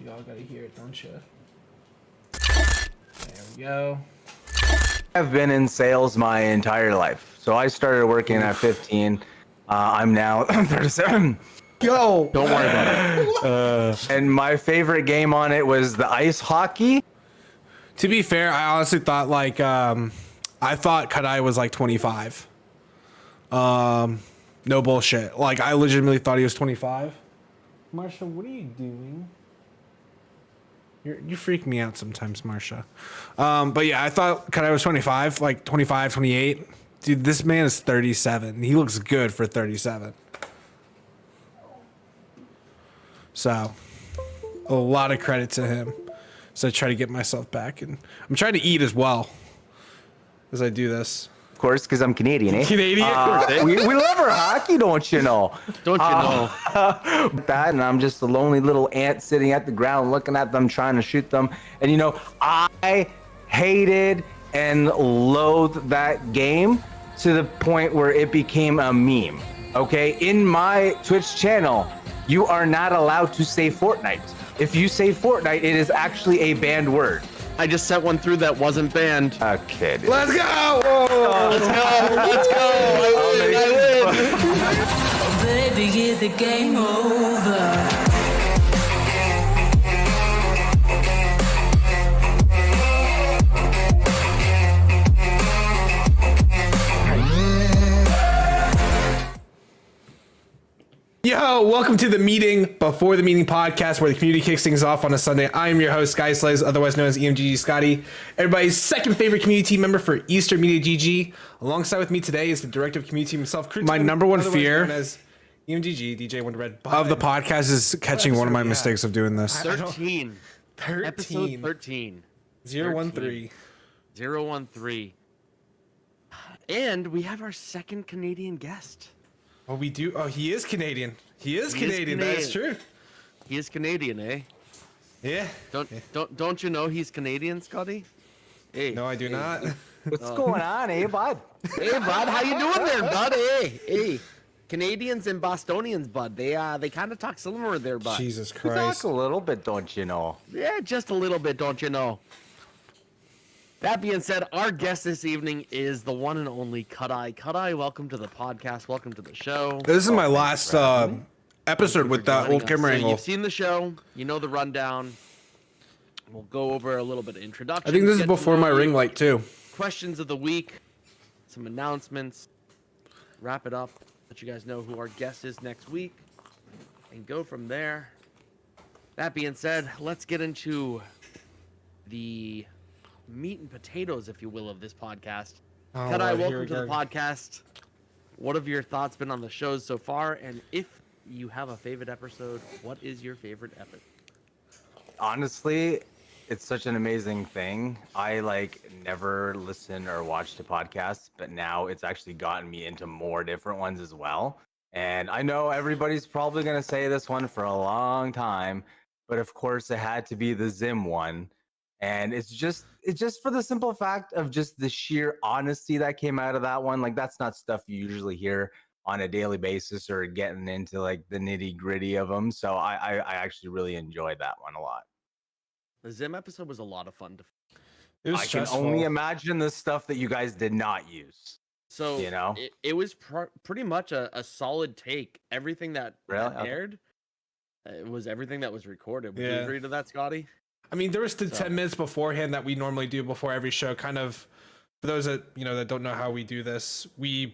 Y'all gotta hear it, don't you? There we go. I've been in sales my entire life. So I started working at 15. I'm now 37. Yo! Don't worry about it. And my favorite game on it was the ice hockey. To be fair, I honestly thought like I thought CutxEye was like 25. No bullshit. Like I legitimately thought he was 25. Marsha, what are you doing? You freak me out sometimes, Marsha. But yeah, I thought CutxEye was 25, like 25, 28. Dude, this man is 37. He looks good for 37. So, a lot of credit to him. So I try to get myself back, and I'm trying to eat as well as I do this. Of course, because I'm Canadian, eh? Canadian? We love our hockey, don't you know? Don't you know? That, and I'm just a lonely little ant sitting at the ground looking at them, trying to shoot them. And you know, I hated and loathed that game to the point where it became a meme. Okay, in my Twitch channel, you are not allowed to say Fortnite. If you say Fortnite, it is actually a banned word. I just set one through that wasn't banned. Okay. Dude. Let's go! Whoa. Let's go! Let's go! I win! Baby, is the game over? Yo, welcome to the meeting before the meeting podcast where the community kicks things off on a Sunday. I am your host, ScottySlays, otherwise known as EMG Scotty, everybody's second favorite community team member for Eastern Media GG. Alongside with me today is the director of community team himself, my number one fear as EMGG, DJ Wonderred of the podcast is catching one of my mistakes of doing this. 13. Episode 13. 013. 013. And we have our second Canadian guest. Oh, we do. Oh, he is Canadian. He is Canadian. That is true. He is Canadian, eh? Yeah. Don't you know he's Canadian, Scotty? Hey. No, I do not. What's going on, eh, bud? Hey, bud, how you doing there, bud? Hey. Canadians and Bostonians, bud. They kind of talk similar there, bud. Jesus We Christ. talk a little bit, don't you know? Yeah, just a little bit, don't you know? That being said, our guest this evening is the one and only CutxEye. CutxEye, welcome to the podcast. Welcome to the show. This is my last episode with that old camera So angle. you've seen the show. You know the rundown. We'll go over a little bit of introduction. I think this is before my ring light too. Questions of the week, some announcements, wrap it up, let you guys know who our guest is next week, and go from there. That being said, let's get into the meat and potatoes, if you will, of this podcast. CutxEye, welcome to the podcast. What have your thoughts been on the shows so far? And if you have a favorite episode, what is your favorite episode? Honestly, it's such an amazing thing. I never listen or watch to podcasts, but now it's actually gotten me into more different ones as well. And I know everybody's probably going to say this one for a long time, but of course it had to be the Zim one. And it's just for the simple fact of just the sheer honesty that came out of that one. Like, that's not stuff you usually hear on a daily basis or getting into like the nitty gritty of them. So I actually really enjoyed that one a lot. The Zim episode was a lot of fun. It was I stressful. can only imagine the stuff that you guys did not use. So You know? it was pretty much a solid take. Everything that Really? aired, it was everything that was recorded. Would you Yeah. agree to that, Scotty? I mean, there was the 10 minutes beforehand that we normally do before every show. Kind of, for those that that don't know how we do this, we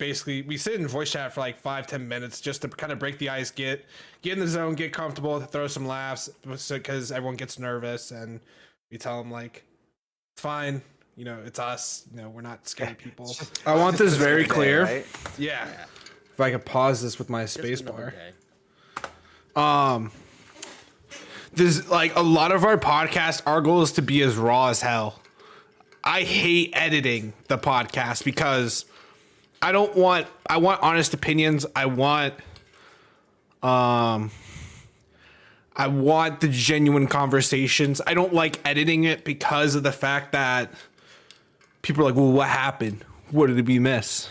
sit in voice chat for like 5-10 minutes just to kind of break the ice, get in the zone, get comfortable, throw some laughs, because everyone gets nervous, and we tell them like, it's fine, it's us, we're not scary people. I want this very clear. Right? Yeah. If I could pause this with my Just space another bar. day. There's like a lot of our podcast, our goal is to be as raw as hell. I hate editing the podcast because I want honest opinions. I want the genuine conversations. I don't like editing it because of the fact that people are like, well, what happened? What did we miss?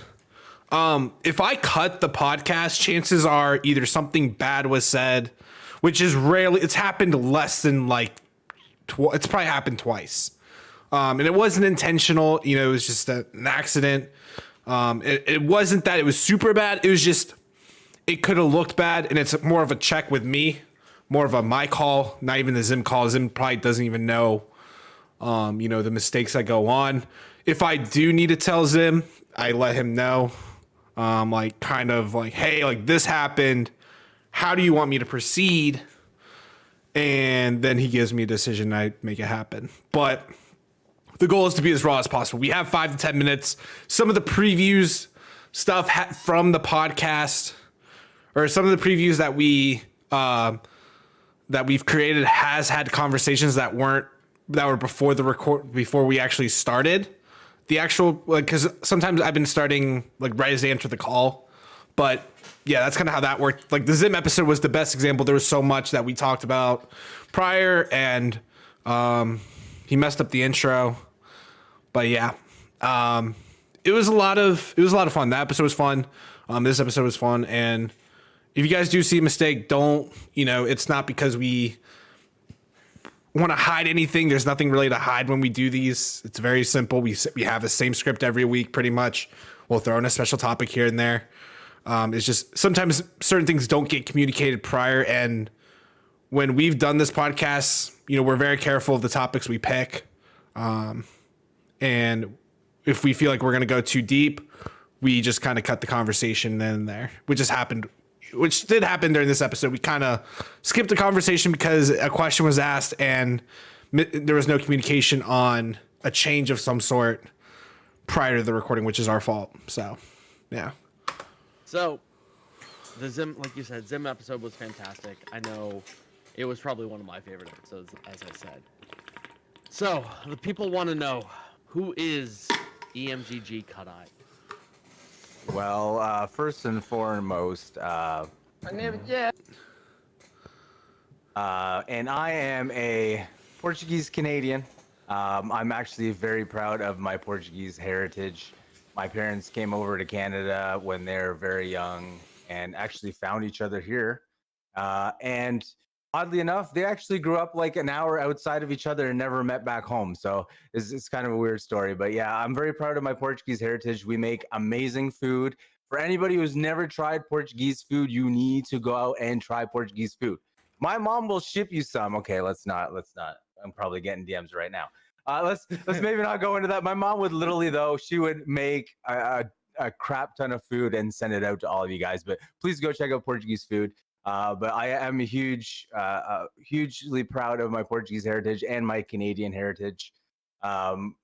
If I cut the podcast, chances are either something bad was said, which is rarely. It's happened less than like it's probably happened twice, and it wasn't intentional. You know, it was just an accident. It wasn't that it was super bad. It was just it could have looked bad, and it's more of a check with me, more of a my call, not even the Zim call. Zim probably doesn't even know, you know, the mistakes that go on. If I do need to tell Zim, I let him know, like kind of like, hey, like this happened. How do you want me to proceed? And then he gives me a decision. And I make it happen. But the goal is to be as raw as possible. We have 5 to 10 minutes. Some of the previews stuff from the podcast, or some of the previews that we've created, has had conversations that were before the before we actually started the actual, like, because sometimes I've been starting like right as they enter the call. But yeah, that's kind of how that worked. Like the Zim episode was the best example. There was so much that we talked about prior, and he messed up the intro. But yeah, it was a lot of fun. That episode was fun. This episode was fun. And if you guys do see a mistake, don't, you know, it's not because we want to hide anything. There's nothing really to hide when we do these. It's very simple. We have the same script every week, pretty much. We'll throw in a special topic here and there. It's just sometimes certain things don't get communicated prior. And when we've done this podcast, you know, we're very careful of the topics we pick. And if we feel like we're going to go too deep, we just kind of cut the conversation then and there, which did happen during this episode. We kind of skipped the conversation because a question was asked and there was no communication on a change of some sort prior to the recording, which is our fault. So, yeah. So, the Zim, like you said, Zim episode was fantastic. I know it was probably one of my favorite episodes, as I said. So, the people want to know, who is EMG CutxEye? Well, first and foremost, and I am a Portuguese Canadian. I'm actually very proud of my Portuguese heritage. My parents came over to Canada when they were very young and actually found each other here. And oddly enough, they actually grew up like an hour outside of each other and never met back home. So it's kind of a weird story. But yeah, I'm very proud of my Portuguese heritage. We make amazing food. For anybody who's never tried Portuguese food, you need to go out and try Portuguese food. My mom will ship you some. Okay, let's not. I'm probably getting DMs right now. Let's maybe not go into that. My mom would literally, though, she would make a crap ton of food and send it out to all of you guys. But please go check out Portuguese food. But I am hugely proud of my Portuguese heritage and my Canadian heritage. I'm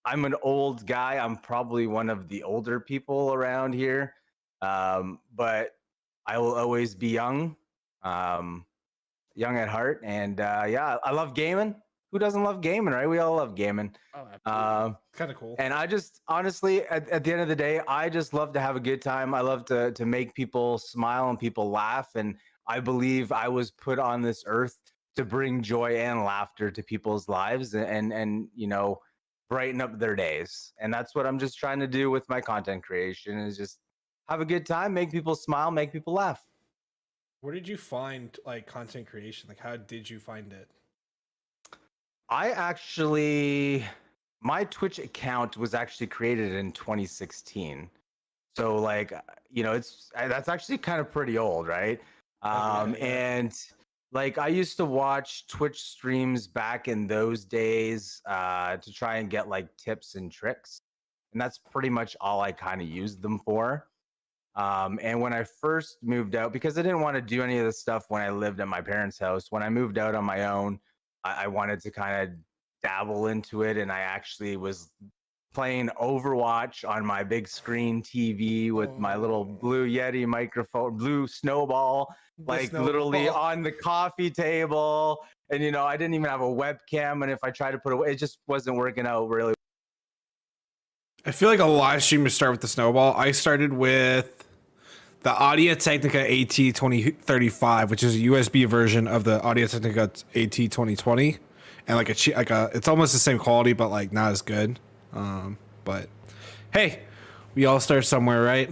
an old guy. I'm probably one of the older people around here. But I will always be young at heart. And yeah, I love gaming. Who doesn't love gaming, right? We all love gaming. Oh, absolutely. Kind of cool. And I just honestly, at the end of the day, I just love to have a good time. I love to make people smile and people laugh. And I believe I was put on this earth to bring joy and laughter to people's lives and you know, brighten up their days. And that's what I'm just trying to do with my content creation, is just have a good time, make people smile, make people laugh. Where did you find like content creation? Like, how did you find it? My Twitch account was actually created in 2016. So like, you know, that's actually kind of pretty old, right? And like I used to watch Twitch streams back in those days to try and get like tips and tricks. And that's pretty much all I kind of used them for. And when I first moved out, because I didn't want to do any of this stuff when I lived at my parents' house, when I moved out on my own, I wanted to kind of dabble into it, and I actually was playing Overwatch on my big screen TV with my little Blue Yeti microphone, Blue Snowball, literally on the coffee table. And, you know, I didn't even have a webcam, and if I tried to put it just wasn't working out really. I feel like a lot of streamers start with the Snowball. I started with the Audio Technica AT2035, which is a USB version of the Audio Technica AT2020, and like it's almost the same quality, but like not as good. But hey, we all start somewhere, right?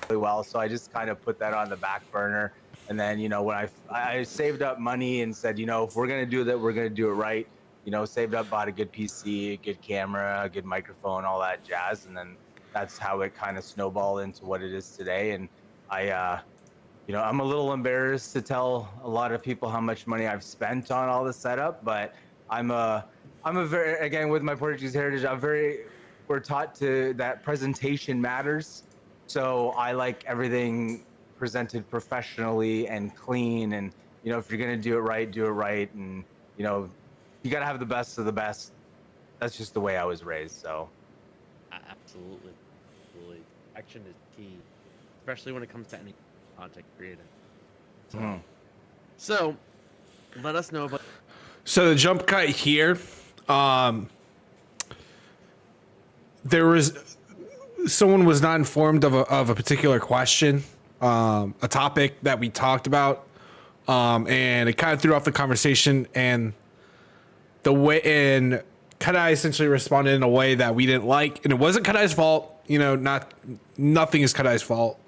Really well, so I just kind of put that on the back burner, And then, when I saved up money and said, if we're going to do that, we're going to do it right. Saved up, bought a good PC, a good camera, a good microphone, all that jazz. And then that's how it kind of snowballed into what it is today. And I'm a little embarrassed to tell a lot of people how much money I've spent on all the setup, but I'm a very, again, with my Portuguese heritage, we're taught that presentation matters. So I like everything presented professionally and clean. And, if you're going to do it right, do it right. And, you got to have the best of the best. That's just the way I was raised. So. Absolutely. Action is key, especially when it comes to any content creating. So let us know about. So the jump cut here, there was someone was not informed of a particular question, a topic that we talked about, and it kind of threw off the conversation. And CutxEye essentially responded in a way that we didn't like, and it wasn't CutxEye's fault. Nothing is CutxEye's fault.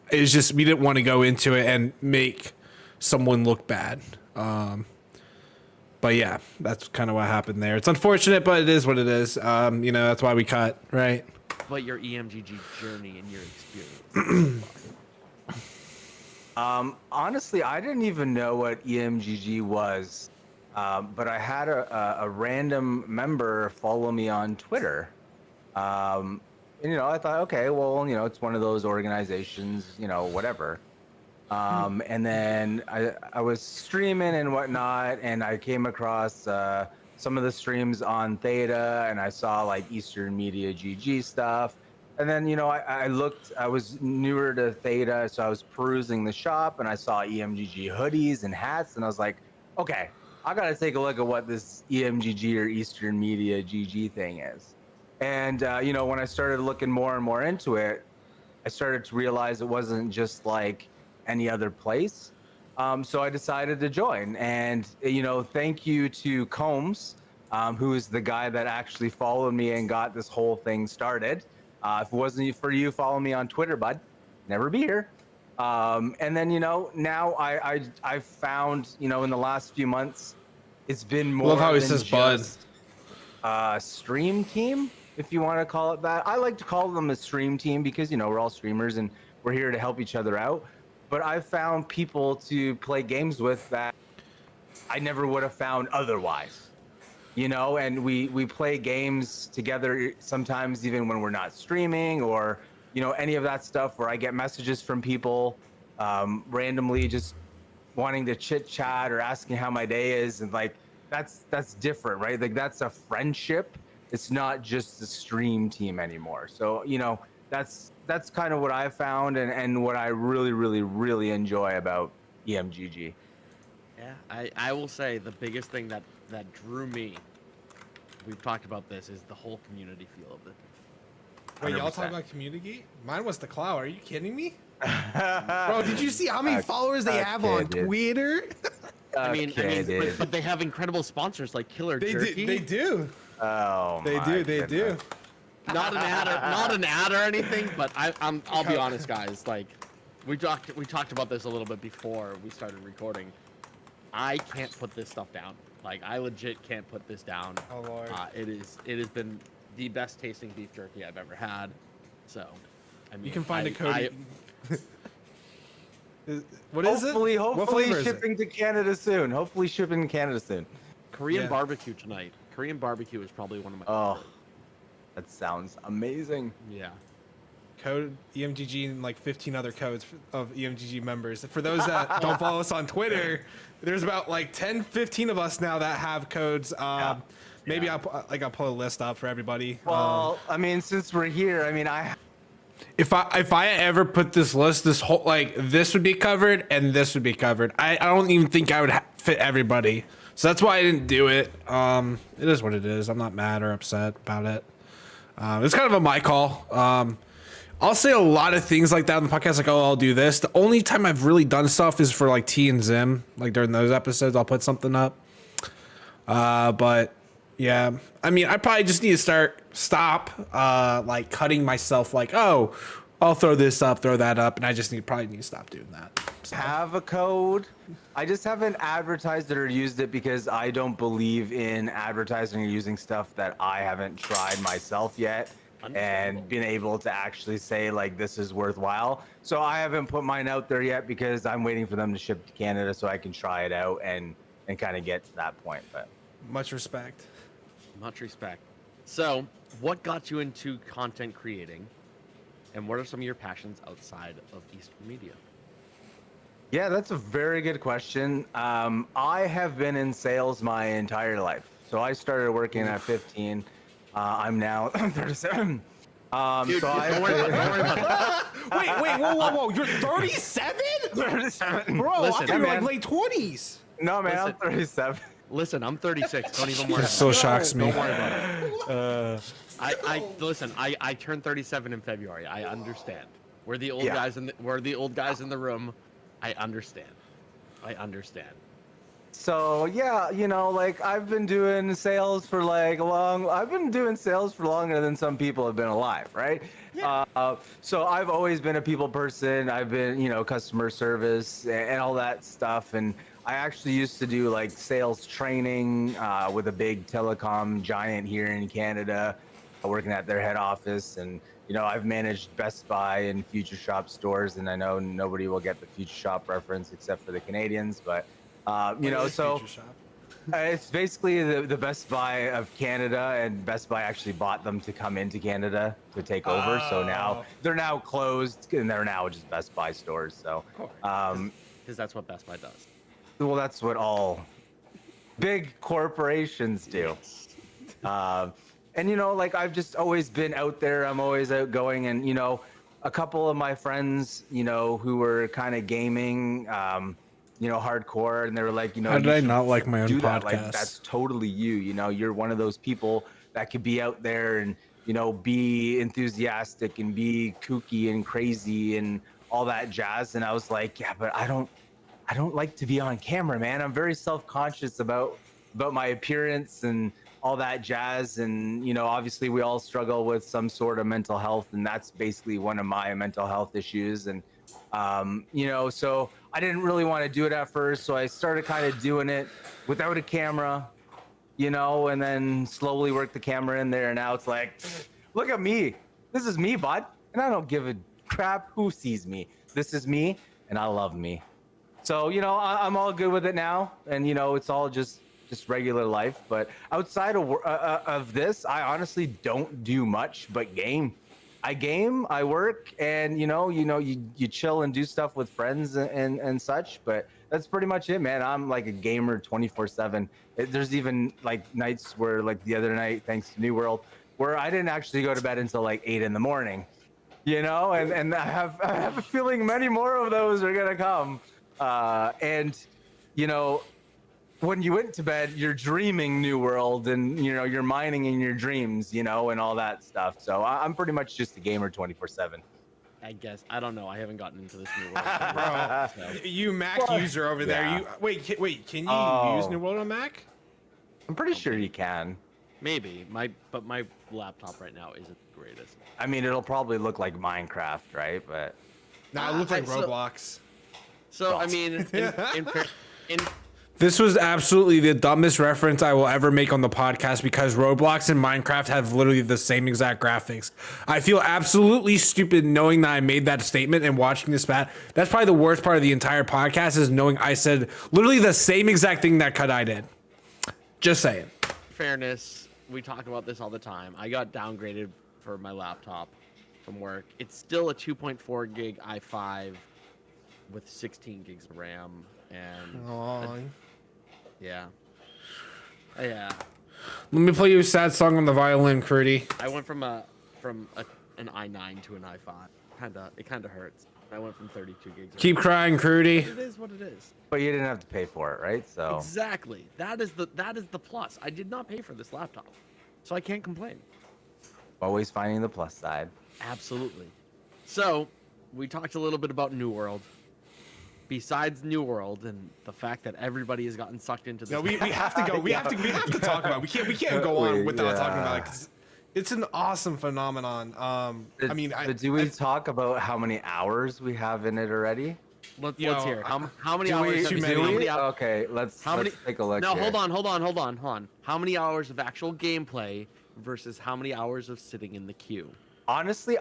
It's just we didn't want to go into it and make someone look bad. But yeah, that's kind of what happened there. It's unfortunate, but it is what it is. That's why we cut, right? But your EMGG journey and your experience. Honestly, I didn't even know what EMGG was, but I had a random member follow me on Twitter. And, I thought, okay, well, it's one of those organizations, whatever. And then I was streaming and whatnot, and I came across some of the streams on Theta, and I saw like Eastern Media GG stuff. And then, I looked, I was newer to Theta, so I was perusing the shop, and I saw EMGG hoodies and hats, and I was like, okay, I got to take a look at what this EMGG or Eastern Media GG thing is. And, when I started looking more and more into it, I started to realize it wasn't just like any other place. So I decided to join. And, thank you to Combs, who is the guy that actually followed me and got this whole thing started. If it wasn't for you, follow me on Twitter, bud. Never be here. And then, now I've found, in the last few months, it's been more Love how he than says bud. Stream team, if you want to call it that. I like to call them a stream team because, we're all streamers and we're here to help each other out. But I've found people to play games with that I never would have found otherwise. And we play games together sometimes even when we're not streaming or, any of that stuff where I get messages from people randomly just wanting to chit chat or asking how my day is. And like, that's different, right? Like that's a friendship. It's not just the stream team anymore. So, that's kind of what I found and what I really, really, really enjoy about EMGG. Yeah, I will say the biggest thing that drew me, we've talked about this, is the whole community feel of it. Wait, y'all 100%. talking about community? Mine was the cloud. Are you kidding me? Bro, did you see how many followers they have on dude. Twitter? Dude. But they have incredible sponsors like Killer Jerky. They do. Oh, They my do. goodness. Not an ad or anything, but I'll be honest, guys. Like, we talked about this a little bit before we started recording. I can't put this stuff down. Like, I legit can't put this down. Oh Lord. It has been the best tasting beef jerky I've ever had. So, I mean, You can find a code. What is it? Hopefully What flavor is it? shipping to Canada soon. Hopefully shipping to Canada soon. Korean Yeah. barbecue tonight. Korean barbecue is probably one of my Oh, favorites. that sounds amazing. Yeah. Code EMGG and like 15 other codes of EMGG members. For those that don't follow us on Twitter, there's about like 10, 15 of us now that have codes. Maybe I'll pull a list up for everybody. Well, I mean, since we're here, I mean, If I ever put this list, this whole this would be covered and this would be covered. I don't even think I would fit everybody, so that's why I didn't do it. It is what it is. I'm not mad or upset about it. It's kind of a my call. I'll say a lot of things like that on the podcast, like, oh, I'll do this. The only time I've really done stuff is for like T and Zim, like during those episodes, I'll put something up. But yeah, I mean, I probably just need to stop cutting myself like, oh, I'll throw this up, throw that up. And I just probably need to stop doing that. have a code. I just haven't advertised it or used it because I don't believe in advertising or using stuff that I haven't tried myself yet and been able to actually say like this is worthwhile. So I haven't put mine out there yet because I'm waiting for them to ship to Canada so I can try it out and kind of get to that point. But Much respect. Much respect. So, what got you into content creating, and what are some of your passions outside of Eastern media? yeah, that's a very good question. I have been in sales my entire life. So I started working at 15. I'm now 37. Dude, So don't worry about it. Don't worry about it. Wait, whoa! You're 37, 37. bro. Listen, I thought you were man. like late 20s. No, man, Listen. I'm 37. Listen, I'm 36. Don't even worry. It about still it. shocks me. Don't worry about it. Listen. I turned 37 in February. I understand. We're the old Yeah. guys in the room. I understand. So yeah, you know, like I've been doing sales for I've been doing sales for longer than some people have been alive, right? Yeah. So I've always been a people person. I've been, you know, customer service and all that stuff. And I actually used to do like sales training with a big telecom giant here in Canada, working at their head office. And you know, I've managed Best Buy and Future Shop stores, and I know nobody will get the Future Shop reference except for the Canadians, but you know, so it's basically the Best Buy of Canada, and Best Buy actually bought them to come into Canada to take over. So now they're now closed, and they're now just Best Buy stores. So, Because that's what Best Buy does. well, that's what all big corporations do. And you know, like I've just always been out there. I'm always outgoing, and you know, a couple of my friends, you know, who were kind of gaming, you know, hardcore, and they were like, you know, How did you I should not like my own do that. podcast? Like that's totally you. You know, you're one of those people that could be out there and you know be enthusiastic and be kooky and crazy and all that jazz. And I was like, yeah, but I don't like to be on camera, man. I'm very self-conscious about my appearance and all that jazz. And you know, obviously we all struggle with some sort of mental health, and that's basically one of my mental health issues. And you know, so I didn't really want to do it at first, so I started kind of doing it without a camera, you know, and then slowly worked the camera in there. And now it's like, look at me, this is me, bud, and I don't give a crap who sees me. This is me, and I love me. So you know, I'm all good with it now, and you know, it's all just regular life. But outside of this, I honestly don't do much but game. I game, I work, and you chill and do stuff with friends and such. But that's pretty much it, man. I'm like a gamer 24/7. There's even like nights where, like the other night, thanks to New World, where I didn't actually go to bed until like 8 in the morning. You know, and I have a feeling many more of those are gonna come. And you know, when you went to bed, you're dreaming New World, and you know, you're mining in your dreams, you know, and all that stuff. So I'm pretty much just a gamer 24/7. I guess. I don't know. I haven't gotten into this new world. Bro, So. you Mac user over there. Yeah. You wait. Can you Oh. use New World on Mac? I'm pretty sure you can. Maybe. But my laptop right now isn't the greatest. I mean, it'll probably look like Minecraft, right? But Nah, it looked like so- Roblox. So I mean, in This was absolutely the dumbest reference I will ever make on the podcast, because Roblox and Minecraft have literally the same exact graphics. I feel absolutely stupid knowing that I made that statement and watching this bat. That's probably the worst part of the entire podcast, is knowing I said literally the same exact thing that CutxEye did. Just saying. fairness, we talk about this all the time. I got downgraded for my laptop from work. It's still a 2.4 gig i5 with 16 gigs of RAM, and yeah. Let me play you a sad song on the violin, Crudy. I went from an i9 to an i5. It kinda hurts. I went from 32 gigs. Keep crying, Crudy. It is what it is. you didn't have to pay for it, right? So Exactly. That is the plus. I did not pay for this laptop, so I can't complain. always finding the plus side. Absolutely. So we talked a little bit about New World. Besides New World and the fact that everybody has gotten sucked into this. No, we have to go. We have to talk about it. We can't go on without talking about it, 'cause it's an awesome phenomenon. I mean, But do we talk about how many hours we have in it already? Let's Yo, hear it. How many Do hours? we, have you do seen? How we? many hours? Okay, let's take a look. No, here. hold on. How many hours of actual gameplay versus how many hours of sitting in the queue? Honestly,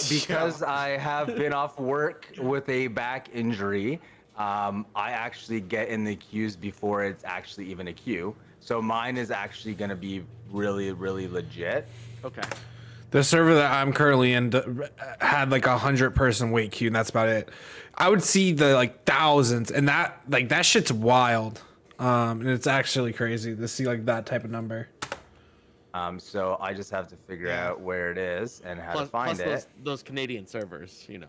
because I have been off work with a back injury, I actually get in the queues before it's actually even a queue. So mine is actually going to be really, really legit. Okay. The server that I'm currently in had like 100-person wait queue, and that's about it. I would see the like thousands, and that shit's wild. And it's actually crazy to see like that type of number. So I just have to figure out where it is and how to find plus it. those Canadian servers, you know.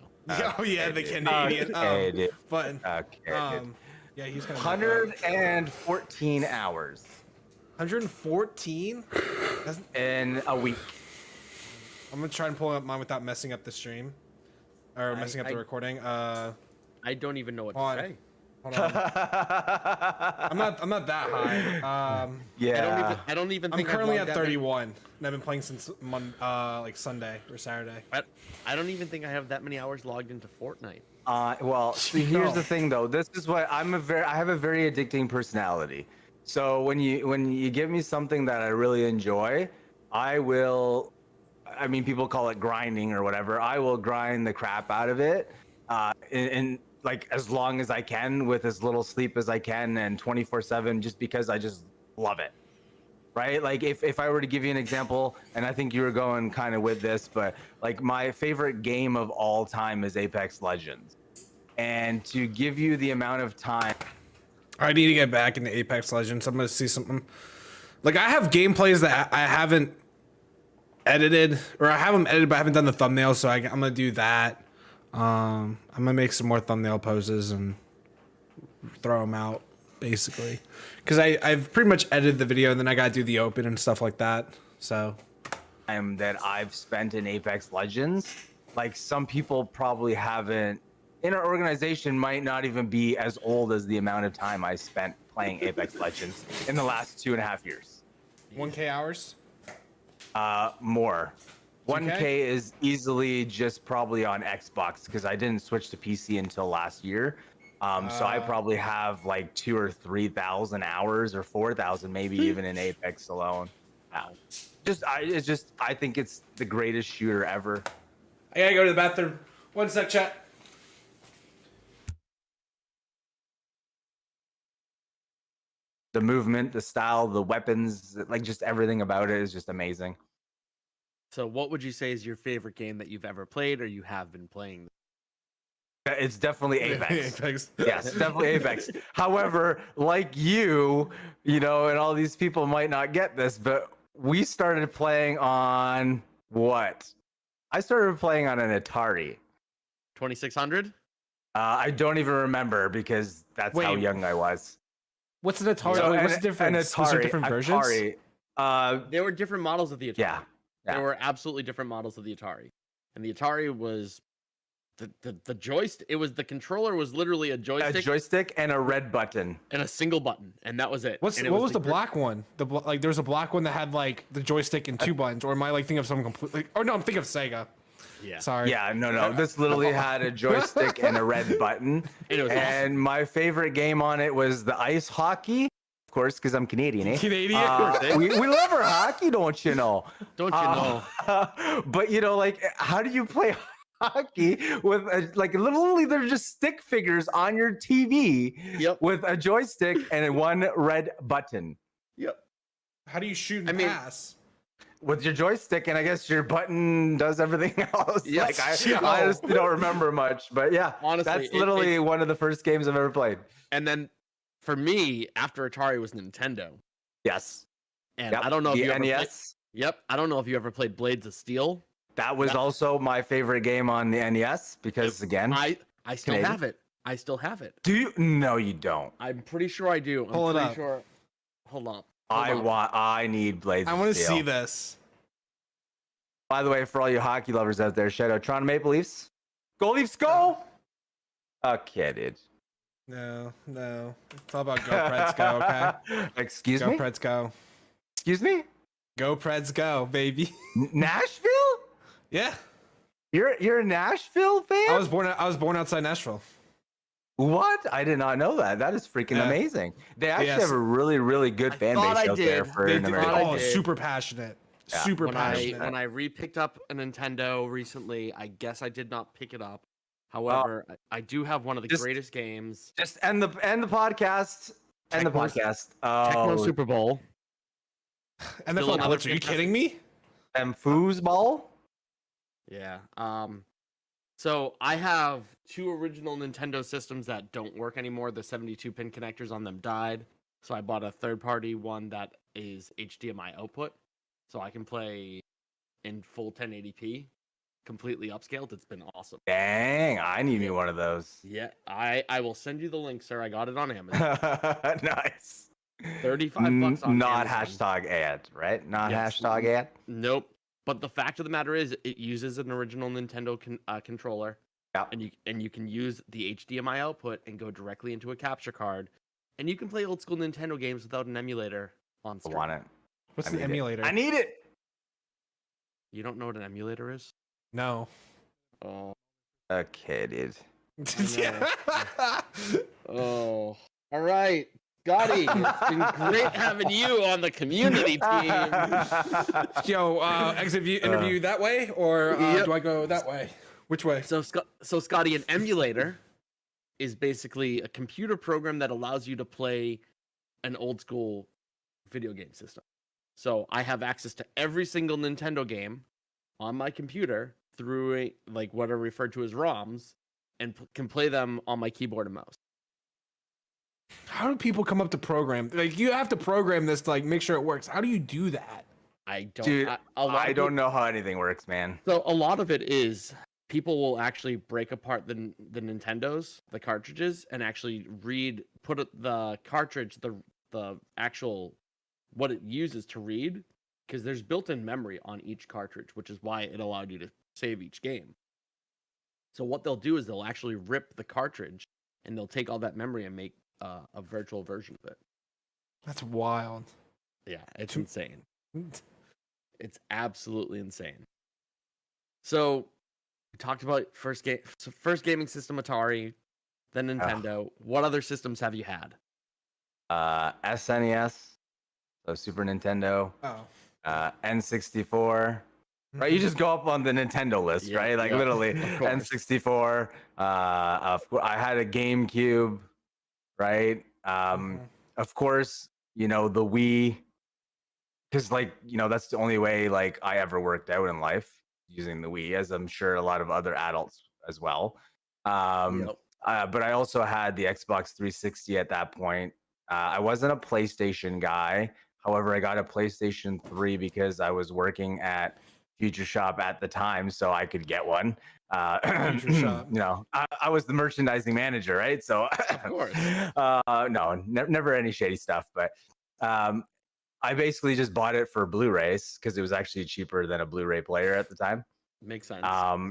Oh yeah, the Canadian. Okay, dude. But Okay, dude. yeah, he's gonna 114 hours 114. in a week. I'm gonna try and pull up mine without messing up the stream, or messing up the recording. I don't even know what Hold to on. say. Hold on. I'm not that high. Yeah. I don't even I'm think currently I've at logged that 31, and I've been playing since like Sunday or Saturday. I don't even think I have that many hours logged into Fortnite. Well, see, here's the thing though. This is what I have a very addicting personality. So when you give me something that I really enjoy, I mean, people call it grinding or whatever. I will grind the crap out of it, in like as long as I can, with as little sleep as I can, and 24/7, just because I just love it. Right? Like if I were to give you an example, and I think you were going kind of with this, but like my favorite game of all time is Apex Legends. And to give you the amount of time, I need to get back into Apex Legends. I'm gonna see something. Like I have gameplays that I haven't edited, or I have them edited, but I haven't done the thumbnails. So I'm gonna do that. I'm gonna make some more thumbnail poses and throw them out, basically, because I've pretty much edited the video, and then I gotta do the open and stuff like that. So that I've spent in Apex Legends, like some people probably haven't, in our organization might not even be as old as the amount of time I spent playing Apex Legends in the last 2.5 years. 1K hours? More. 1K 2K? is easily just probably on Xbox, because I didn't switch to PC until last year. So I probably have like 2,000 or 3,000 hours, or 4,000 maybe even in Apex alone. I think it's the greatest shooter ever. I gotta go to the bathroom. 1 sec, chat. The movement, the style, the weapons, like just everything about it is just amazing. So what would you say is your favorite game that you've ever played or you have been playing? It's definitely Apex. Apex. Yes, definitely Apex. However, like you know, and all these people might not get this, but we started playing on what? I started playing on an Atari. 2600? I don't even remember, because that's how Wait. young I was. What's an Atari? So What's the difference? An Was there Atari, different versions? Atari, There were different models of the Atari. yeah. There were absolutely different models of the Atari. And the Atari was the joystick. It was, the controller was literally a A joystick, joystick and a red button. and a single button, and that was it. What And it was the gr- black one? Like there was a black one that had like the joystick and 2 buttons, or am I like thinking of something completely? Or no, I'm thinking of Sega. Yeah. Sorry. Yeah, no. This literally had a joystick and a red button. It was awesome. My favorite game on it was the ice hockey. Of course, because I'm Canadian, eh? Canadian. we love our hockey, don't you know? Don't you know? But you know, like, how do you play hockey with like literally they're just stick figures on your TV with a joystick and one red button. Yep. How do you shoot and pass? With your joystick, and I guess your button does everything else. Yes. Like I honestly don't remember much, but yeah, Honestly, that's literally one of the first games I've ever played. And then for me, after Atari was Nintendo. Yes. And I don't know if the you ever NES. I don't know if you ever played Blades of Steel. That was also my favorite game on the NES, because again, I still Canadian. have it. I still have it. Do you? No, you don't. I'm pretty sure I do. Pull it pretty up. sure. Hold on. I need Blades I of want to Steel. see this. By the way, for all you hockey lovers out there, shout out Toronto Maple Leafs. Go Leafs, go! Okay, dude. No. It's all about go Preds go, okay? Excuse Go me? Preds go. Excuse me? Go Preds go, baby. Nashville? Yeah. You're a Nashville fan? I was born outside Nashville. What? I did not know that. That is freaking Yeah. amazing. They actually Yes. have a really, really good I fan thought base I out there did. for They an did, American. I oh, did. super passionate. Yeah. Super when I passionate. when I re-picked up a Nintendo recently, I guess I did not pick it up. Oh, However, I do have one of the Just- greatest games, just end the podcast. End the Tecmo- podcast. Tecmo Oh, Super Bowl. NFL another Blitz, are you fantastic- kidding me? foosball. Yeah. So I have two original Nintendo systems that don't work anymore. The 72-pin connectors on them died, so I bought a third-party one that is HDMI output, so I can play in full 1080p, completely upscaled. It's been awesome. Dang, I need me one of those. Yeah, I will send you the link, sir. I got it on Amazon. Nice. $35 on Not Amazon. hashtag ad, right? Not Yes. hashtag ad. Nope. But the fact of the matter is, it uses an original Nintendo controller, Yeah. and you can use the HDMI output and go directly into a capture card, and you can play old school Nintendo games without an emulator on I screen. want it. What's I the need it. emulator? I need it. You don't know what an emulator is? No. Oh, Okay, dude. oh. All right, Scotty. It's been great having you on the community team. Yo, exit view interview that way, or Yep. do I go that way? Which way? So Scotty, an emulator is basically a computer program that allows you to play an old school video game system. So I have access to every single Nintendo game on my computer through like what are referred to as ROMs, and can play them on my keyboard and mouse. How do people come up to program? Like, you have to program this to like make sure it works. How do you do that? I don't. Dude, a lot I of don't know how anything works, man. So a lot of it is people will actually break apart the Nintendos, the cartridges, and actually put the cartridge, the actual what it uses to read, because there's built-in memory on each cartridge, which is why it allowed you to save each game. So what they'll do is they'll actually rip the cartridge and they'll take all that memory and make a virtual version of it. That's wild. Yeah, it's insane. It's absolutely insane. So we talked about first gaming system Atari, then Nintendo. What other systems have you had? SNES, so Super Nintendo, Oh. N64. Right, you just go up on the Nintendo list, Yeah, right? Like yeah, literally, of course. N64. I had a GameCube, right? Of course, the Wii, because that's the only way like I ever worked out in life, using the Wii, as I'm sure a lot of other adults as well. Yep. But I also had the Xbox 360 at that point. I wasn't a PlayStation guy. However, I got a PlayStation 3 because I was working at Future Shop at the time, so I could get one. Future Shop. I was the merchandising manager, right? So, Of course. no, never any shady stuff. But I basically just bought it for Blu-rays because it was actually cheaper than a Blu-ray player at the time. Makes sense.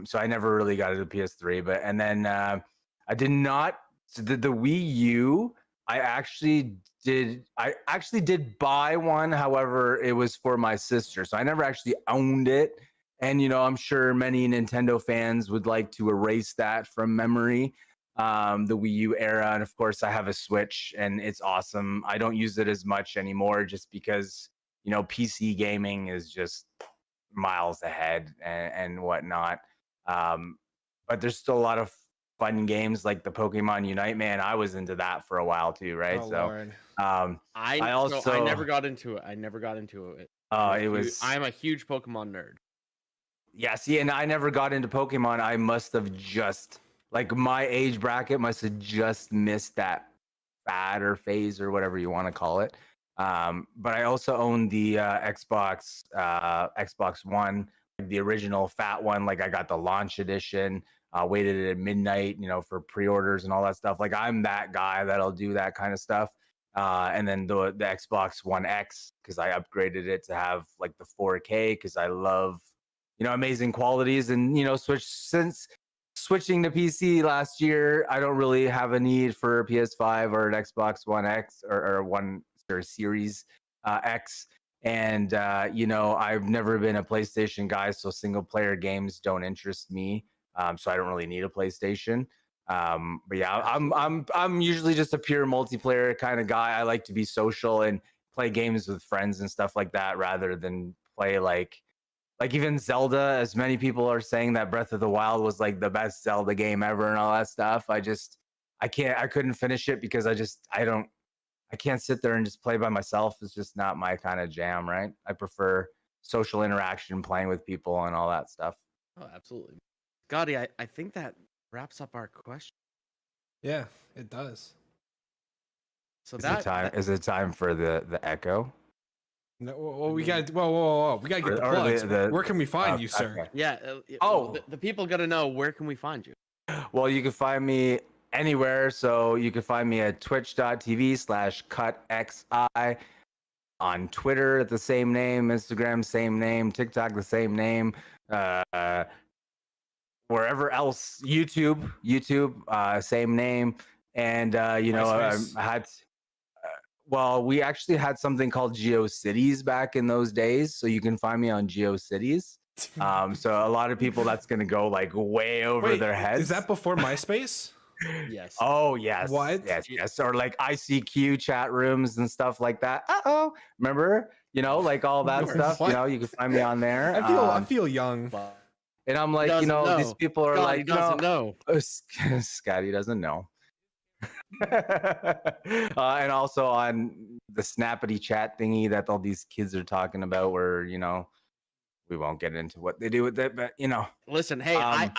So I never really got into PS3, and then I did not. So the Wii U, I actually did buy one. However, it was for my sister, so I never actually owned it. And I'm sure many Nintendo fans would like to erase that from memory, the Wii U era. And of course, I have a Switch, and it's awesome. I don't use it as much anymore, just because PC gaming is just miles ahead and whatnot. But there's still a lot of fun games like the Pokemon Unite. Man, I was into that for a while too, right? Oh, So Lord. I also never got into it. I'm a huge Pokemon nerd. yeah, see, and I never got into Pokemon. I must have just my age bracket must have just missed that fad or phase or whatever you want to call it. But I also own the Xbox One, the original fat one. Like, I got the launch edition. Waited at midnight, for pre-orders and all that stuff. Like, I'm that guy that'll do that kind of stuff. And then the Xbox One X, because I upgraded it to have like the 4K, because I love amazing qualities. And since switching to PC last year, I don't really have a need for a PS5 or an Xbox One X or one or Series X. And I've never been a PlayStation guy, so single player games don't interest me. So I don't really need a PlayStation. But yeah, I'm usually just a pure multiplayer kind of guy. I like to be social and play games with friends and stuff like that rather than play like even Zelda, as many people are saying that Breath of the Wild was like the best Zelda game ever and all that stuff. I couldn't finish it because I can't sit there and just play by myself. It's just not my kind of jam, right? I prefer social interaction, playing with people and all that stuff. Oh, absolutely. Scotty, I think that wraps up our question. Yeah, it does. So Is it time for the echo? No, well, we got whoa. We gotta get the Or plugs. the- Where can we find you, sir? okay. yeah. Oh. The people gotta know, where can we find you? Well, you can find me anywhere. So you can find me at twitch.tv/CutxEye, on Twitter at the same name, Instagram same name, TikTok the same name, wherever else, YouTube same name, and MySpace. we actually had something called GeoCities back in those days, so you can find me on GeoCities. So a lot of people, that's gonna go like way over their heads. Is that before MySpace? Yes. Oh yes. What? Yes. Or like ICQ chat rooms and stuff like that. Remember? Like all that What? stuff. You can find me on there. I feel young. And I'm like, Doesn't know. these people are Scotty like, doesn't know. Scotty doesn't know. And also on the snappity chat thingy that all these kids are talking about, where we won't get into what they do with it, but Listen, hey, I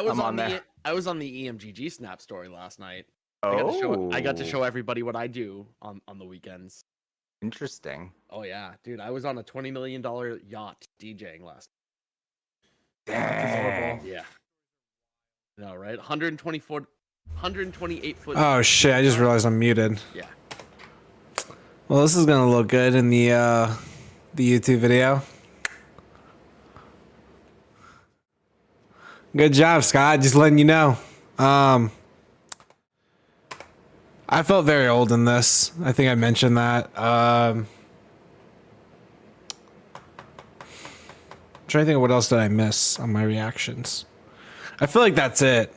was I'm on on there. I was on the EMGG Snap story last night. Oh, I got to show everybody what I do on the weekends. interesting. Oh yeah, dude, I was on a $20 million yacht DJing last Dang. night. Yeah. No, right? 128 foot. Oh shit! I just realized I'm muted. Yeah. Well, this is gonna look good in the YouTube video. Good job, Scott. Just letting you know. I felt very old in this. I think I mentioned that. I'm trying to think of what else did I miss on my reactions. I feel like that's it.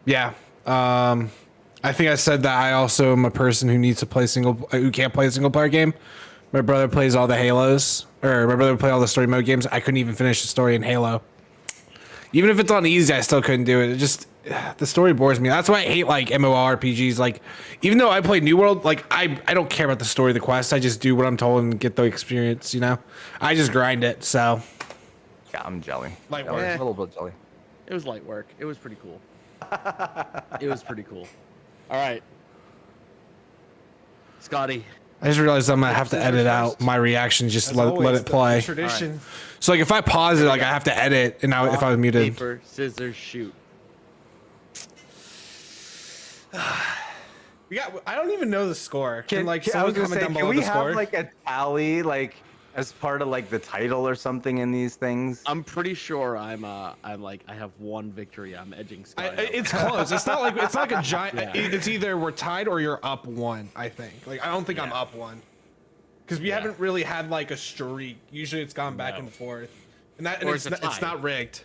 Yeah. I think I said that I also am a person who needs to play who can't play a single player game. My brother plays all the Halos, or my brother played all the story mode games. I couldn't even finish the story in Halo. Even if it's on easy, I still couldn't do it. It just, the story bores me. That's why I hate like MMORPGs. Like, even though I play New World, like I don't care about the story of the quest. I just do what I'm told and get the experience. I just grind it. So Yeah, I'm jelly. Light Jelly. work. A little bit jelly. It was light work. It was pretty cool. It was pretty cool. All right. Scotty. I just realized I'm gonna have to edit out my reaction. Just let it play. Tradition. So like if I pause it, like I have to edit, and now if I was muted. Paper, scissors, shoot. We got. I don't even know the score. Can I someone was gonna comment say, down can below we the score? have like a tally, like as part of like the title or something in these things? I'm pretty sure I'm like I have one victory. I'm edging Scotty. It's close. It's not like a giant. Yeah. It's either we're tied or you're up one. I think. Like I don't think I'm Yeah. up one, because we haven't really had like a streak. Usually it's gone back and forth, and Or it's it's a tie. not rigged.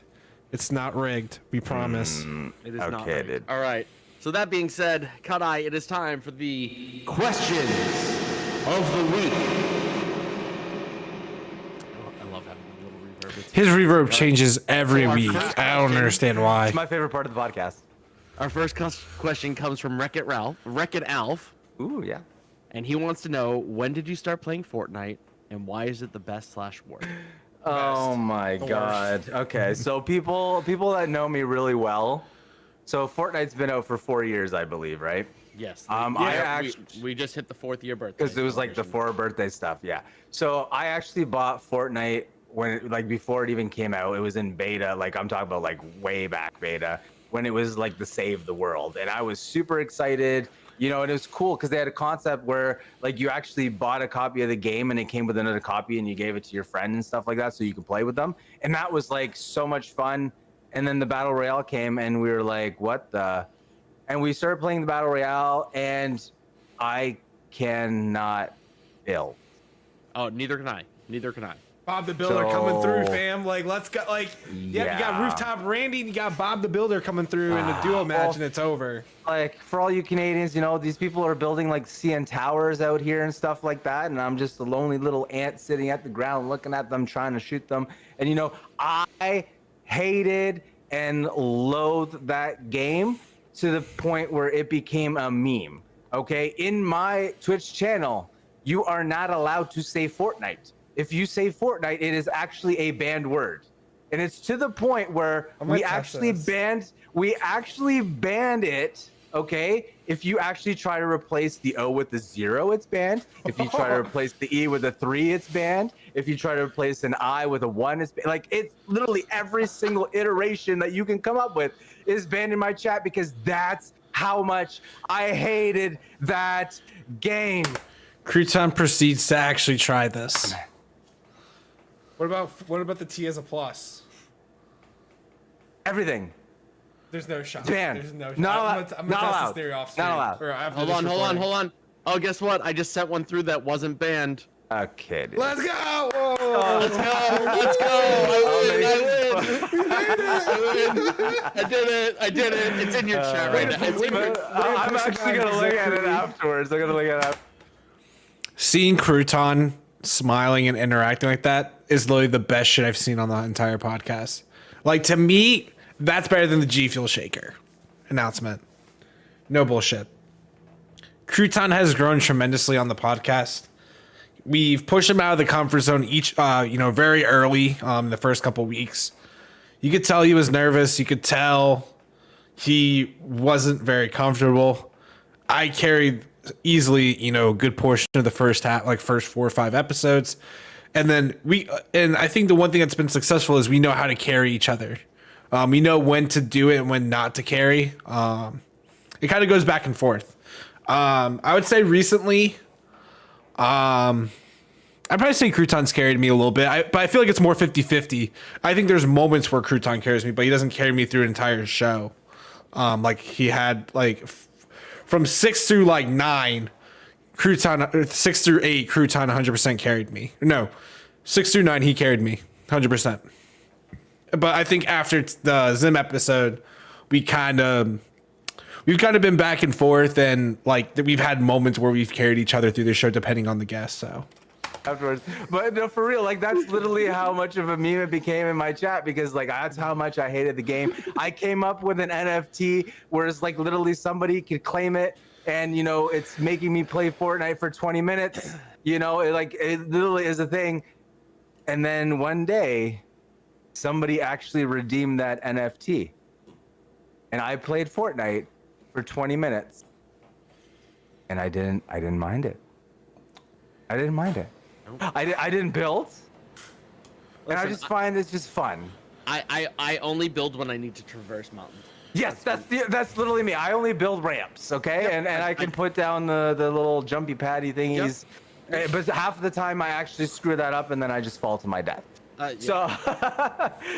It's not rigged. We promise. It is not Okay, right. dude. All right. So that being said, CutxEye, it is time for the questions of the week. Oh, I love having a little reverb. His reverb changes every So our week. first I don't understand why. It's my favorite part of the podcast. Our first question comes from Wreck-It Alf, Ooh, yeah. and he wants to know, when did you start playing Fortnite, and why is it the best / worst? Oh my god. Okay, so people that know me really well. So Fortnite's been out for 4 years, I believe, right? Yes. We just hit the 4th year birthday. Because it was like the celebration. 4 birthday stuff, yeah. So I actually bought Fortnite before it even came out. It was in beta, like I'm talking about like way back beta, when it was like the save the world, and I was super excited. And it was cool because they had a concept where like you actually bought a copy of the game and it came with another copy and you gave it to your friend and stuff like that so you could play with them, and that was like so much fun. And then the battle royale came and we were like, what the? And we started playing the battle royale and I cannot build. Oh, neither can I. Bob the Builder coming through, fam. Like, let's go. Like, yeah, you got Rooftop Randy and you got Bob the Builder coming through in a duo match, and it's over. Like, for all you Canadians, you know, these people are building like CN towers out here and stuff like that, and I'm just a lonely little ant sitting at the ground looking at them, trying to shoot them. And you know, I hated and loathed that game to the point where it became a meme. Okay, in my Twitch channel, you are not allowed to say Fortnite. If you say Fortnite, it is actually a banned word. And it's to the point where we actually banned it, okay? If you actually try to replace the O with the 0, it's banned. If you try to replace the E with a 3, it's banned. If you try to replace an I with a 1, it's banned. Like, it's literally every single iteration that you can come up with is banned in my chat because that's how much I hated that game. Crouton proceeds to actually try this. What about the T as a plus? Everything. There's no shot. Banned. There's no shot. Not I'm gonna test this theory off stream. Not allowed. Or after Hold this on. recording. Oh, guess what? I just sent one through that wasn't banned. Okay, dude. Let's go! Whoa. Let's go! I did it! It's in your chat right now. I'm actually gonna look at it afterwards. I'm gonna look at it. Seeing Crouton smiling and interacting like that is literally the best shit I've seen on the entire podcast. Like, to me, that's better than the G Fuel Shaker announcement. No bullshit. Crouton has grown tremendously on the podcast. We've pushed him out of the comfort zone very early, the first couple weeks. You could tell he was nervous. You could tell he wasn't very comfortable. I carried easily, a good portion of the first half, like first 4 or 5 episodes. And then I think the one thing that's been successful is we know how to carry each other. We know when to do it and when not to carry. It kind of goes back and forth. I would say recently, I'd probably say Crouton's carried me a little bit, but I feel like it's more 50-50. I think there's moments where Crouton carries me, but he doesn't carry me through an entire show. Like he had from 6 through 9, Crouton, 6 through 8, Crouton 100% carried me. No, 6 through 9, he carried me 100%. But I think after the Zim episode, we've kind of been back and forth, and we've had moments where we've carried each other through the show depending on the guest. So afterwards, but no, for real, that's literally how much of a meme it became in my chat, because that's how much I hated the game. I came up with an NFT where it's literally somebody could claim it, and it's making me play Fortnite for 20 minutes. It literally is a thing. And then one day, somebody actually redeemed that NFT, and I played Fortnite for 20 minutes, and I didn't mind it. I didn't mind it. I didn't build. And I just find it's just fun. I only build when I need to traverse mountains. Yes, that's literally me. I only build ramps, okay? Yep. And I can put down the little jumpy paddy thingies. Yep. But half the time I actually screw that up, and then I just fall to my death. Yeah.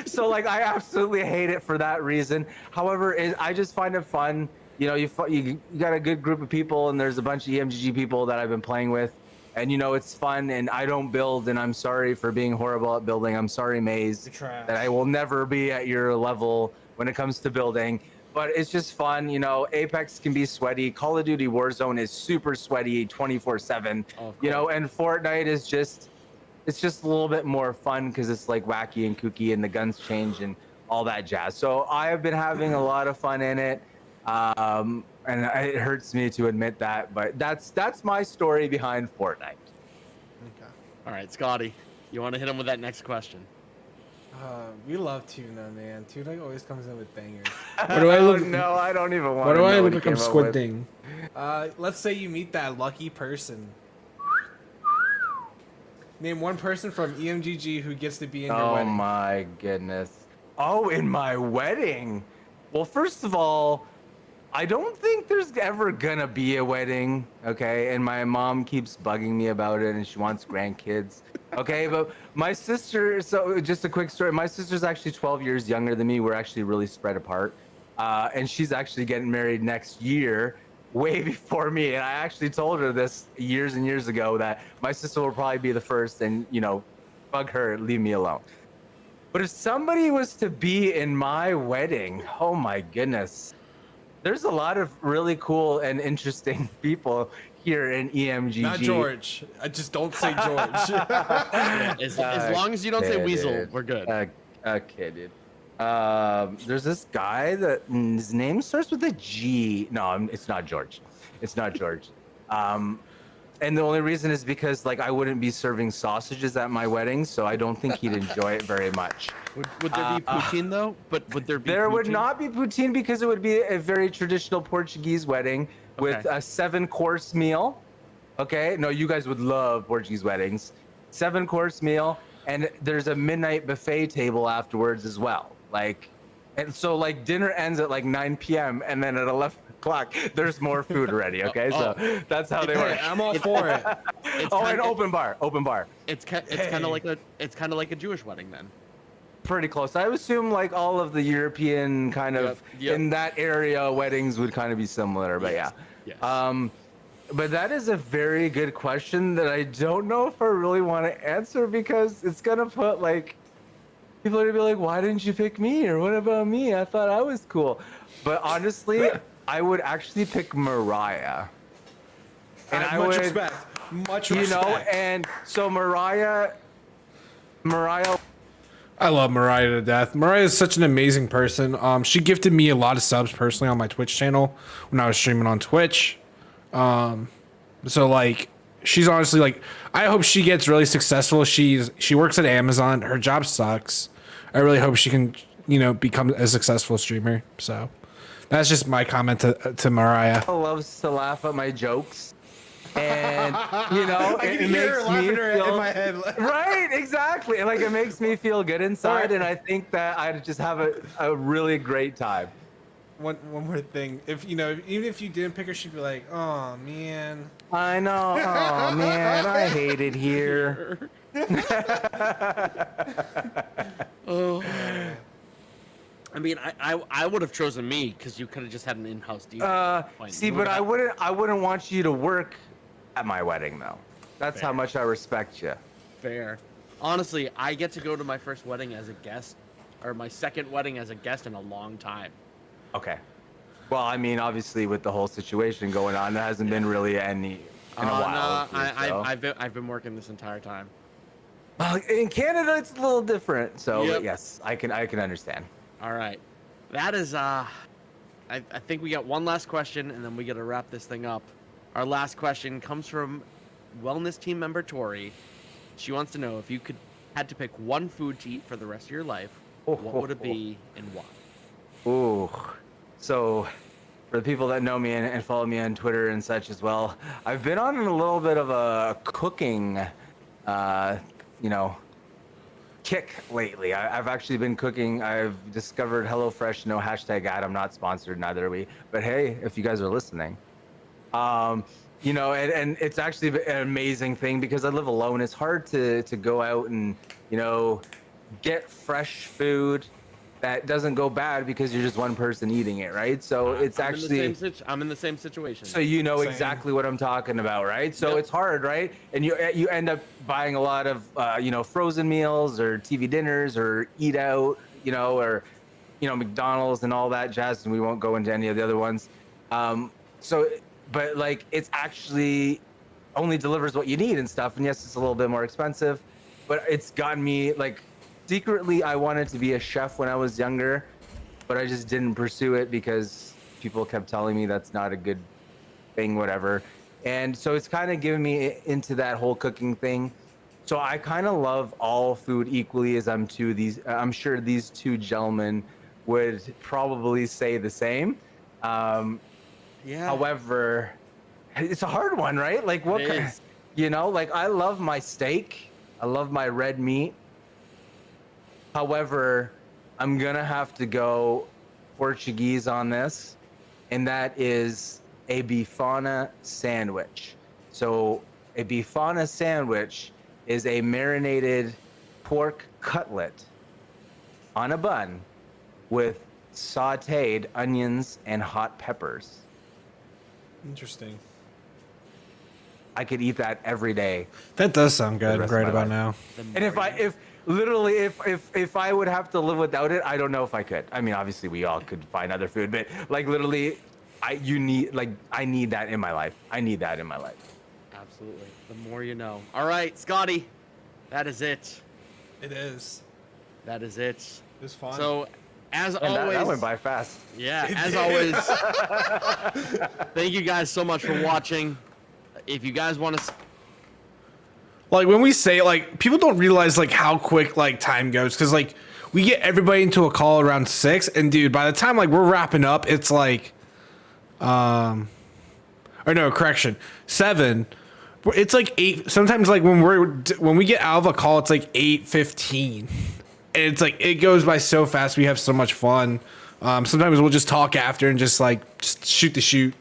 So I absolutely hate it for that reason. However, I just find it fun. You got a good group of people, and there's a bunch of EMGG people that I've been playing with, and it's fun. And I don't build, and I'm sorry for being horrible at building. I'm sorry, Maze, that I will never be at your level when it comes to building. But it's just fun. Apex can be sweaty. Call of Duty Warzone is super sweaty 24/7. And Fortnite is just. It's just a little bit more fun because it's wacky and kooky, and the guns change and all that jazz. So I have been having a lot of fun in it, and it hurts me to admit that, but that's my story behind Fortnite. okay. All right, Scotty, you want to hit him with that next question? We love Tuna, man. Tuna always comes in with bangers. What do I look? No, I don't even want. What do I look like? I'm squinting. Let's say you meet that lucky person. Name one person from EMGG who gets to be in your wedding. Oh my goodness. Oh, in my wedding? Well, first of all, I don't think there's ever gonna be a wedding, okay? And my mom keeps bugging me about it, and she wants grandkids. Okay, but my sister, so just a quick story. My sister's actually 12 years younger than me. We're actually really spread apart. And she's actually getting married next year, way before me. And I actually told her this years and years ago that my sister will probably be the first, and Bug her, leave me alone. But if somebody was to be in my wedding, oh my goodness. There's a lot of really cool and interesting people here in EMGG. Not George. I just don't say George. Yeah, as long as you don't say Weasel, dude. we're good. Okay, dude. There's this guy that his name starts with a G. No, it's not George. It's not George. And the only reason is because like I wouldn't be serving sausages at my wedding, so I don't think he'd enjoy it very much. Would there be poutine though? But would there be? There would poutine? not be poutine because it would be a very traditional Portuguese wedding with Okay. a 7-course meal. Okay, no, you guys would love Portuguese weddings. 7-course meal, and there's a midnight buffet table afterwards as well. Like, and so like dinner ends at like 9 p.m. and then at 11 o'clock there's more food already. Okay, so that's how they work. I'm all for it. And open bar. It's kind of like a Jewish wedding then. Pretty close. I would assume like all of the European kind of Yep. in that area weddings would kind of be similar, but Yes. yeah. Yes. But that is a very good question that I don't know if I really want to answer because it's gonna put like people are gonna be like, why didn't you pick me? Or what about me? I thought I was cool. But honestly, I would actually pick Mariah. And I much would, respect. Much you respect. know, and so Mariah I love Mariah to death. Mariah is such an amazing person. She gifted me a lot of subs personally on my Twitch channel when I was streaming on Twitch. So like, she's honestly like, I hope she gets really successful. She works at Amazon. Her job sucks. I really hope she can, become a successful streamer. So that's just my comment to Mariah. loves to laugh at my jokes. And it makes me feel in my head. right, exactly. Like it makes me feel good inside, and I think that I just have a really great time. One more thing. Even if you didn't pick her, she'd be like, "Oh man." I know. Oh man, I hate it here. Oh. I mean, I would have chosen me because you could have just had an in-house DJ. See, but I wouldn't want you to work at my wedding though. That's how much I respect you. Fair. Honestly, I get to go to my first wedding as a guest, or my second wedding as a guest in a long time. Okay. Well, I mean, obviously with the whole situation going on, there hasn't been really any in a while. No, I've been working this entire time. In Canada, it's a little different. So Yep. yes, I can understand. All right, that is I think we got one last question, and then we got to wrap this thing up. Our last question comes from wellness team member Tori. She wants to know if you had to pick one food to eat for the rest of your life, what would it be and why? Ooh. So, for the people that know me and follow me on Twitter and such as well, I've been on a little bit of a cooking, kick lately. I've actually been cooking. I've discovered HelloFresh. No #ad. I'm not sponsored, neither are we. But hey, if you guys are listening, and it's actually an amazing thing because I live alone. It's hard to go out and get fresh food that doesn't go bad because you're just one person eating it, right? So it's I'm in the same situation. So Same. exactly what I'm talking about, right? So Yep. it's hard, right? And you end up buying a lot of frozen meals or TV dinners or eat out, or McDonald's and all that jazz, and we won't go into any of the other ones. But like it's actually only delivers what you need and stuff. And yes, it's a little bit more expensive, but it's gotten me like secretly I wanted to be a chef when I was younger, but I just didn't pursue it because people kept telling me that's not a good thing, whatever. And so it's kind of given me into that whole cooking thing. So I kind of love all food equally as I'm sure these two gentlemen would probably say the same. Yeah. However, it's a hard one, right? Like what It kind, is. like I love my steak. I love my red meat. However, I'm gonna have to go Portuguese on this, and that is a bifana sandwich. So a bifana sandwich is a marinated pork cutlet on a bun with sautéed onions and hot peppers. Interesting. I could eat that every day. That does sound good rest right of my about now. And if I would have to live without it, I don't know if I could. I mean, obviously we all could find other food, but like literally, I need that in my life. I need that in my life. Absolutely. The more you know. All right, Scotty, that is it. It is. That is it. It was fun. So, as And always, that went by fast. yeah, as always, thank you guys so much for watching. If you guys want to, like when we say like people don't realize like how quick like time goes because like we get everybody into a call around 6 and dude by the time like we're wrapping up it's like or no correction 7. It's like 8 sometimes like when we get out of a call it's like 8:15 and it's like it goes by so fast. We have so much fun. Sometimes we'll just talk after and just shoot the shoot,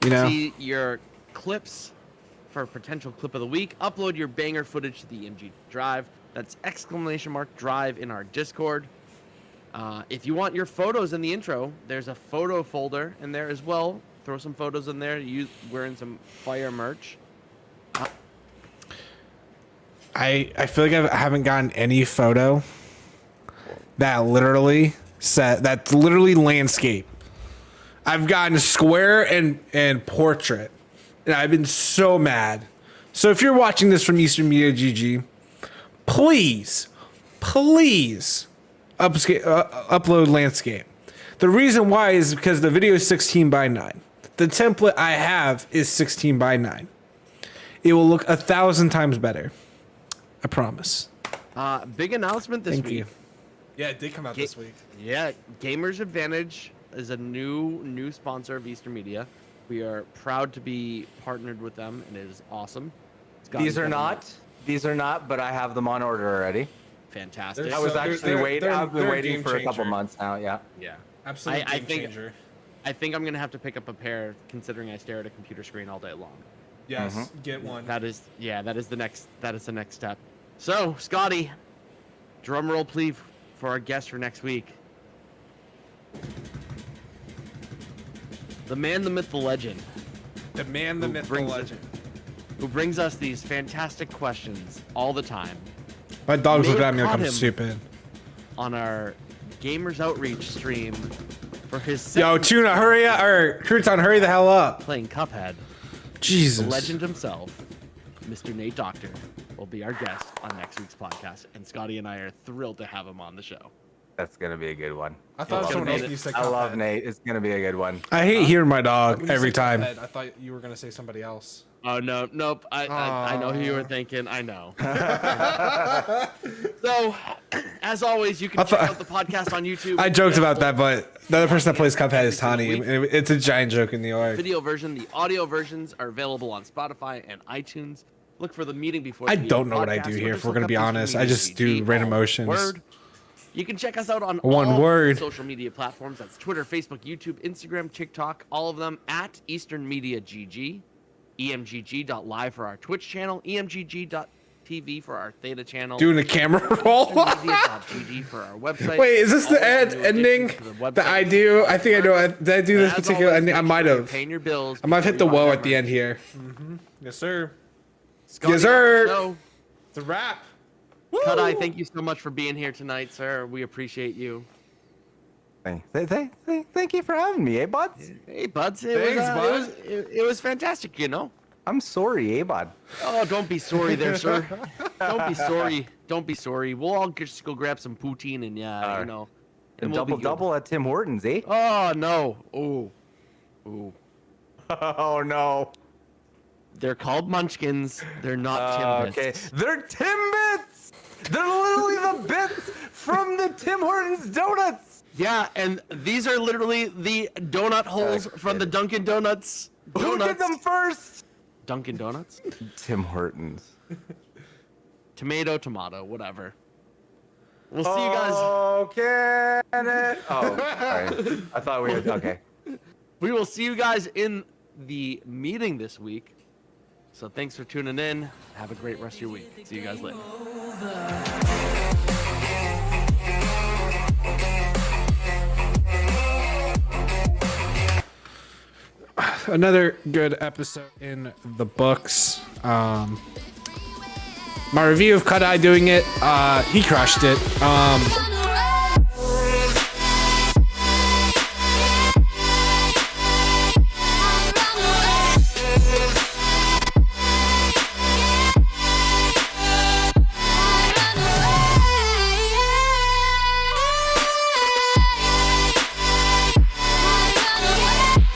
you know. see your clips for potential clip of the week. Upload your banger footage to the EMG Drive. That's _drive in our Discord. If you want your photos in the intro, there's a photo folder in there as well. Throw some photos in there. Wearing some fire merch. I feel like I haven't gotten any photo that's literally landscape. I've gotten square and portrait. And I've been so mad. So if you're watching this from Eastern Media GG, please upload landscape. The reason why is because the video is 16:9. The template I have is 16:9. It will look 1,000 times better. I promise. Big announcement this Thank week. you. Yeah, it did come out this week. Yeah, Gamers Advantage is a new sponsor of Eastern Media. We are proud to be partnered with them, and it is awesome. These are not, but I have them on order already. Fantastic. I was actually waiting. I've been they're a waiting game for a couple changer. months now. Yeah. Yeah. Absolutely I game think- changer. I think I'm gonna have to pick up a pair, considering I stare at a computer screen all day long. Yes, get one. That is the next step. So, Scotty, drum roll please for our guest for next week. The man, the myth, the legend, The man, the Who myth, the brings it? legend. who brings us these fantastic questions all the time My dog's May looking have at me like caught I'm him. stupid. on our Gamers Outreach stream for his Yo, second Tuna, hurry up! Or Crouton, hurry the hell up! playing Cuphead. Jesus. The legend himself, Mr. Nate Doctor, will be our guest on next week's podcast, and Scotty and I are thrilled to have him on the show. That's gonna be a good one. I thought Love someone else Nate. you said I love Cuphead. Nate. It's gonna be a good one. I hate hearing my Uh, dog When you every said time. Cuphead, I thought you were gonna say somebody else. Oh no, nope. I know who you were Aw. thinking. I know. So, as always, you can I check thought- out the podcast on YouTube. I joked about that, but the other person that plays Cuphead Every is Tani. single week. and It's a giant joke in the org. Video version. The audio versions are available on Spotify and iTunes. Look for the meeting before. I the don't know what I podcast, do or here, just if we're look gonna up be Eastern honest. I Media just GG, do random all motions. Word. You can check us out on One all word. social media platforms. That's Twitter, Facebook, YouTube, Instagram, TikTok, all of them at Eastern Media GG. emgg.live for our Twitch channel, emgg.tv for our Theta channel. Doing a camera roll. EasternMedia.gg for our website. Wait, is this All the of end new ending additions to the that I website. do? I think I know. Did I do this As particular always, ending? I make might sure you're have. paying your bills. I might have hit the before you woe buy at the that end merch. here. Yes, sir. Scotty, Yes, sir. so, It's a wrap. CutxEye, thank you so much for being here tonight, sir. We appreciate you. Thank you for having me, eh, buds? Hey, buds. Thanks, bud. It was fantastic, you know. I'm sorry, eh, bud? Oh, don't be sorry there, sir. Don't be sorry. Don't be sorry. We'll all just go grab some poutine and Alright. you know. And we'll be good. double at Tim Hortons, eh? Oh no. Ooh. Ooh. Oh no. They're called Munchkins. They're not Timbits. Okay, they're Timbits. They're literally the bits from the Tim Hortons donuts. Yeah, and these are literally the donut holes from the Dunkin' Donuts. Who did them first? Dunkin' Donuts? Tim Hortons. Tomato, whatever. We'll see you guys. Okay. Oh, sorry. I thought we were okay. We will see you guys in the meeting this week. So thanks for tuning in. Have a great rest of your week. See you guys later. Another good episode in the books. My review of CutxEye doing it, he crushed it.